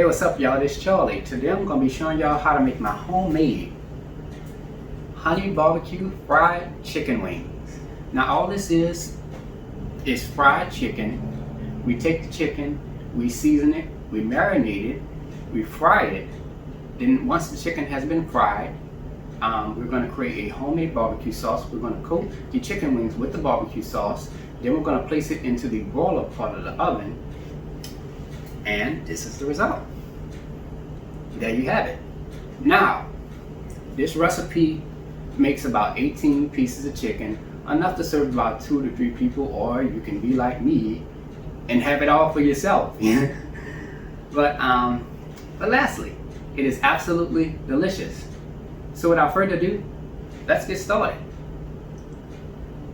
Hey, what's up y'all, this is Charlie. Today I'm going to be showing y'all how to make my homemade honey barbecue fried chicken wings. Now all this is fried chicken. We take the chicken, we season it, we marinate it, we fry it. Then once the chicken has been fried, we're going to create a homemade barbecue sauce. We're going to coat the chicken wings with the barbecue sauce. Then we're going to place it into the broiler part of the oven. And this is the result. There you have it. Now, this recipe makes about 18 pieces of chicken, enough to serve about 2 to 3 people, or you can be like me and have it all for yourself. But lastly, it is absolutely delicious. So without further ado, let's get started.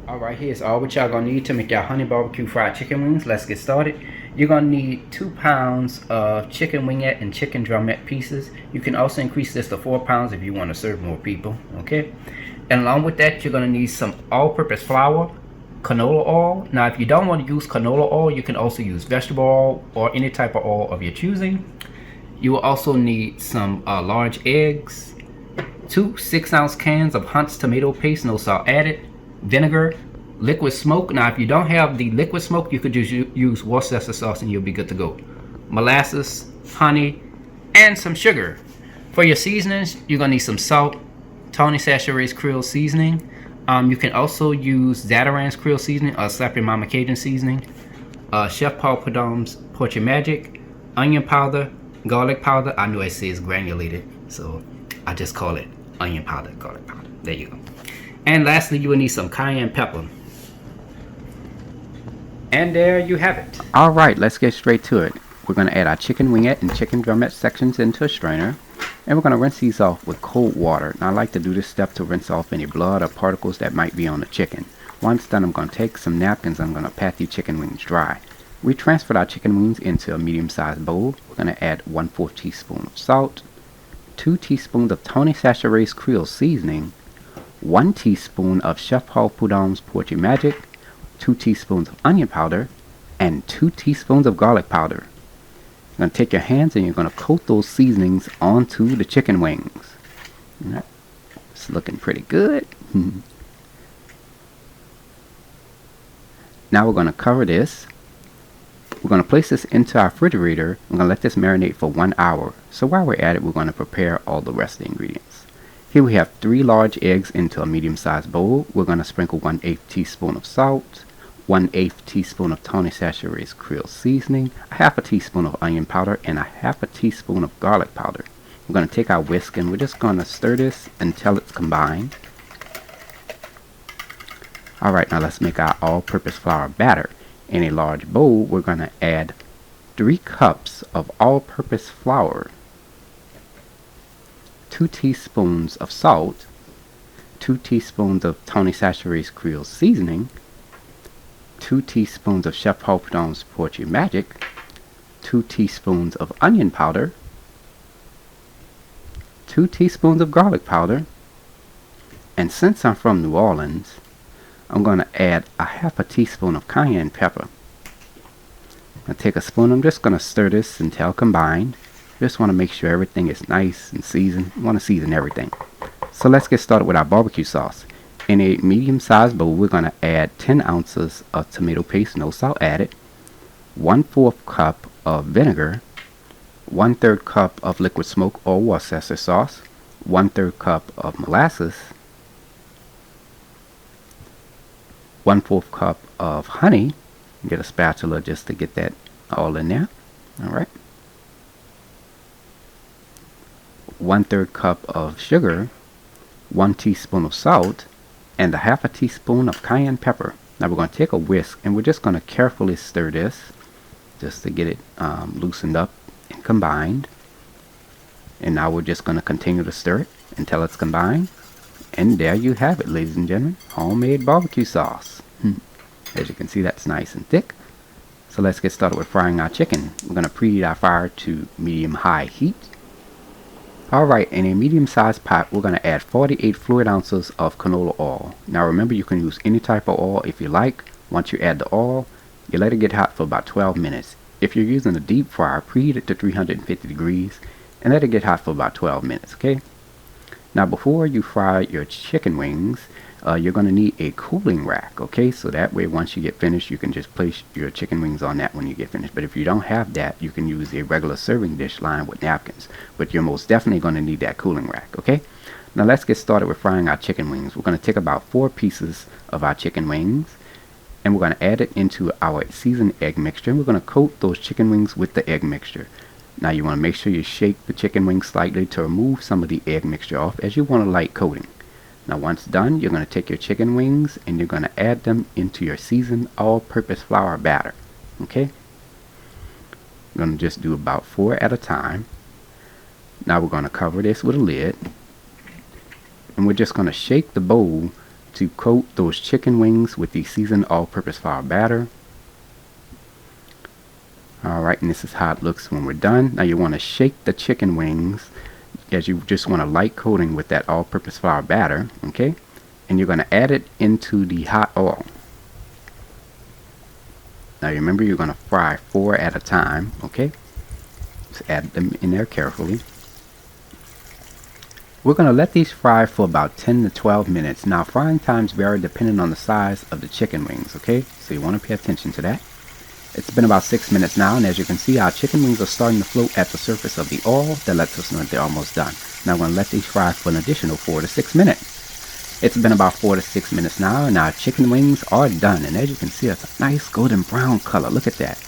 Alright, here's all what y'all gonna need to make your honey barbecue fried chicken wings. Let's get started. You're gonna need 2 pounds of chicken wingette and chicken drumette pieces. You can also increase this to 4 pounds if you want to serve more people. Okay, and along with that, you're gonna need some all-purpose flour, canola oil. Now if you don't want to use canola oil, you can also use vegetable oil or any type of oil of your choosing. You will also need some large eggs, 2 6-ounce cans of Hunt's tomato paste, no salt added, vinegar, liquid smoke. Now if you don't have the liquid smoke, you could just use Worcestershire sauce and you'll be good to go. Molasses, honey, and some sugar. For your seasonings, you're gonna need some salt, Tony Chachere's Creole seasoning. You can also use Zatarain's Creole seasoning or Slap Your Mama Cajun seasoning, Chef Paul Prudhomme's Portrait Magic, onion powder, garlic powder. I know it says granulated, so I just call it onion powder, garlic powder. There you go. And lastly, you will need some cayenne pepper. And there you have it. Alright, let's get straight to it. We're going to add our chicken wingette and chicken drumette sections into a strainer. And we're going to rinse these off with cold water. Now I like to do this step to rinse off any blood or particles that might be on the chicken. Once done, I'm going to take some napkins and I'm going to pat the chicken wings dry. We transferred our chicken wings into a medium-sized bowl. We're going to add 1/4 teaspoon of salt, 2 teaspoons of Tony Chachere's Creole seasoning, 1 teaspoon of Chef Paul Prudhomme's Portrait Magic, 2 teaspoons of onion powder, and 2 teaspoons of garlic powder. You're going to take your hands and you're going to coat those seasonings onto the chicken wings. Right. It's looking pretty good. Now we're going to cover this. We're going to place this into our refrigerator. We're going to let this marinate for 1 hour. So while we're at it, we're going to prepare all the rest of the ingredients. Here we have 3 large eggs into a medium-sized bowl. We're going to sprinkle 1/8 teaspoon of salt, 1/8 teaspoon of Tony Chachere's Creole seasoning, 1/2 teaspoon of onion powder, and 1/2 teaspoon of garlic powder. We're going to take our whisk and we're just going to stir this until it's combined. Alright, now let's make our all-purpose flour batter. In a large bowl, we're going to add 3 cups of all-purpose flour, 2 teaspoons of salt, 2 teaspoons of Tony Chachere's Creole seasoning, 2 teaspoons of Chef Paul Prudhomme's Portrait Magic, 2 teaspoons of onion powder, 2 teaspoons of garlic powder, and since I'm from New Orleans, I'm going to add 1/2 teaspoon of cayenne pepper. I'll take a spoon. I'm just going to stir this until combined. Just want to make sure everything is nice and seasoned. You want to season everything. So let's get started with our barbecue sauce. In a medium-sized bowl, we're going to add 10 ounces of tomato paste, no salt added, 1/4 cup of vinegar, 1/3 cup of liquid smoke or Worcestershire sauce, 1/3 cup of molasses, 1/4 cup of honey. Get a spatula just to get that all in there. Alright. 1/3 cup of sugar, 1 teaspoon of salt, and 1/2 teaspoon of cayenne pepper. Now we're going to take a whisk and we're just going to carefully stir this just to get it loosened up and combined. And now we're just going to continue to stir it until it's combined. And there you have it, ladies and gentlemen, homemade barbecue sauce. As you can see, that's nice and thick. So let's get started with frying our chicken. We're going to preheat our fire to medium-high heat. Alright, in a medium-sized pot, we're going to add 48 fluid ounces of canola oil. Now remember, you can use any type of oil if you like. Once you add the oil, you let it get hot for about 12 minutes. If you're using a deep fryer, preheat it to 350 degrees and let it get hot for about 12 minutes, okay? Now before you fry your chicken wings, you're going to need a cooling rack, okay? So that way once you get finished, you can just place your chicken wings on that when you get finished. But if you don't have that, you can use a regular serving dish lined with napkins. But you're most definitely going to need that cooling rack, okay? Now let's get started with frying our chicken wings. We're going to take about 4 pieces of our chicken wings, and we're going to add it into our seasoned egg mixture. And we're going to coat those chicken wings with the egg mixture. Now you want to make sure you shake the chicken wings slightly to remove some of the egg mixture off, as you want a light coating. Now once done, you're going to take your chicken wings and you're going to add them into your seasoned all-purpose flour batter. Okay? You're going to just do about 4 at a time. Now we're going to cover this with a lid, and we're just going to shake the bowl to coat those chicken wings with the seasoned all-purpose flour batter. Alright, and this is how it looks when we're done. Now you want to shake the chicken wings as you just want a light coating with that all-purpose flour batter, okay? And you're going to add it into the hot oil. Now remember, you're going to fry 4 at a time, okay? Just add them in there carefully. We're going to let these fry for about 10 to 12 minutes. Now frying times vary depending on the size of the chicken wings, okay? So you want to pay attention to that. It's been about 6 minutes now, and as you can see, our chicken wings are starting to float at the surface of the oil. That lets us know that they're almost done. Now I'm going to let these fry for an additional 4 to 6 minutes. It's been about 4 to 6 minutes now, and our chicken wings are done. And as you can see, it's a nice golden brown color. Look at that.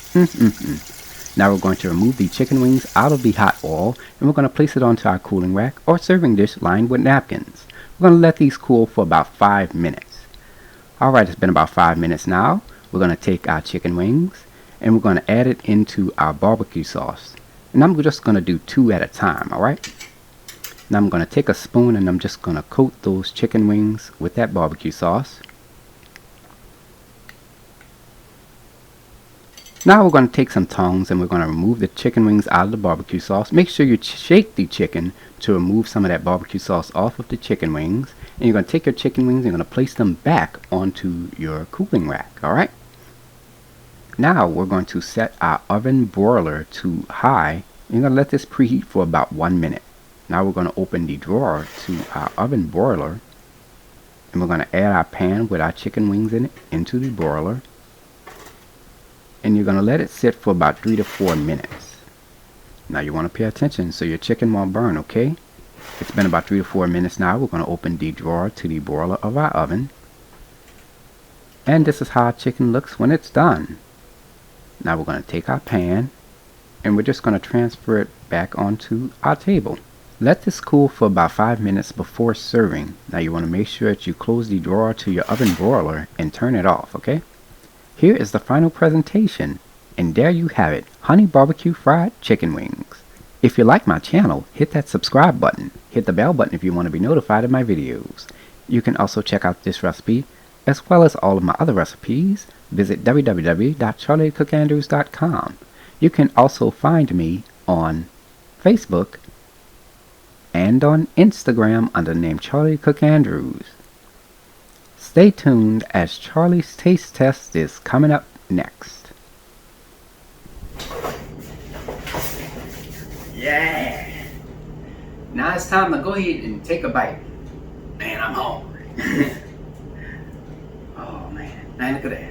Now we're going to remove the chicken wings out of the hot oil, and we're going to place it onto our cooling rack or serving dish lined with napkins. We're going to let these cool for about 5 minutes. Alright, it's been about 5 minutes now. We're going to take our chicken wings and we're going to add it into our barbecue sauce. And I'm just going to do 2 at a time, alright? Now I'm going to take a spoon and I'm just going to coat those chicken wings with that barbecue sauce. Now we're going to take some tongs and we're going to remove the chicken wings out of the barbecue sauce. Make sure you shake the chicken to remove some of that barbecue sauce off of the chicken wings. And you're going to take your chicken wings and you're going to place them back onto your cooling rack, alright? Now we're going to set our oven broiler to high. You're going to let this preheat for about 1 minute. Now we're going to open the drawer to our oven broiler, and we're going to add our pan with our chicken wings in it into the broiler. And you're going to let it sit for about 3 to 4 minutes. Now you want to pay attention so your chicken won't burn, okay? It's been about 3 to 4 minutes now. We're going to open the drawer to the broiler of our oven. And this is how our chicken looks when it's done. Now we're going to take our pan and we're just going to transfer it back onto our table. Let this cool for about 5 minutes before serving. Now you want to make sure that you close the drawer to your oven broiler and turn it off, okay? Here is the final presentation, and there you have it, honey barbecue fried chicken wings. If you like my channel, hit that subscribe button. Hit the bell button if you want to be notified of my videos. You can also check out this recipe, as well as all of my other recipes. Visit www.charliethecookandrews.com. You can also find me on Facebook and on Instagram under the name Charlie Cook Andrews. Stay tuned as Charlie's Taste Test is coming up next. Yeah! Now it's time to go ahead and take a bite. Man, I'm hungry. Oh man, now look at that.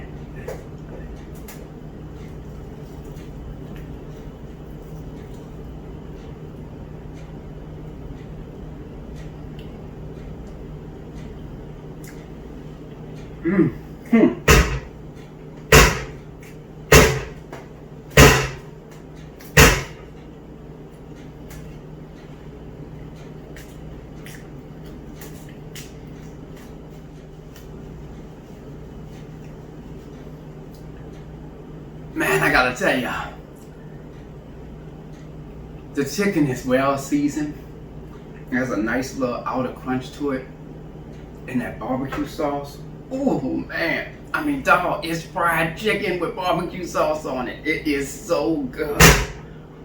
Man, I gotta tell ya, the chicken is well seasoned. It has a nice little outer crunch to it, and that barbecue sauce. Oh man, I mean, dog, it's fried chicken with barbecue sauce on it. It is so good.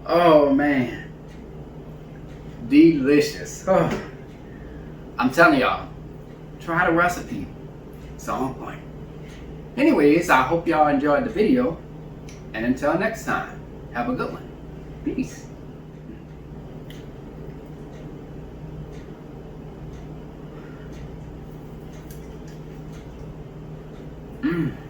Oh man, delicious. Oh. I'm telling y'all, try the recipe. It's on point. Anyways, I hope y'all enjoyed the video, and until next time, Have a good one. Peace. Mmm.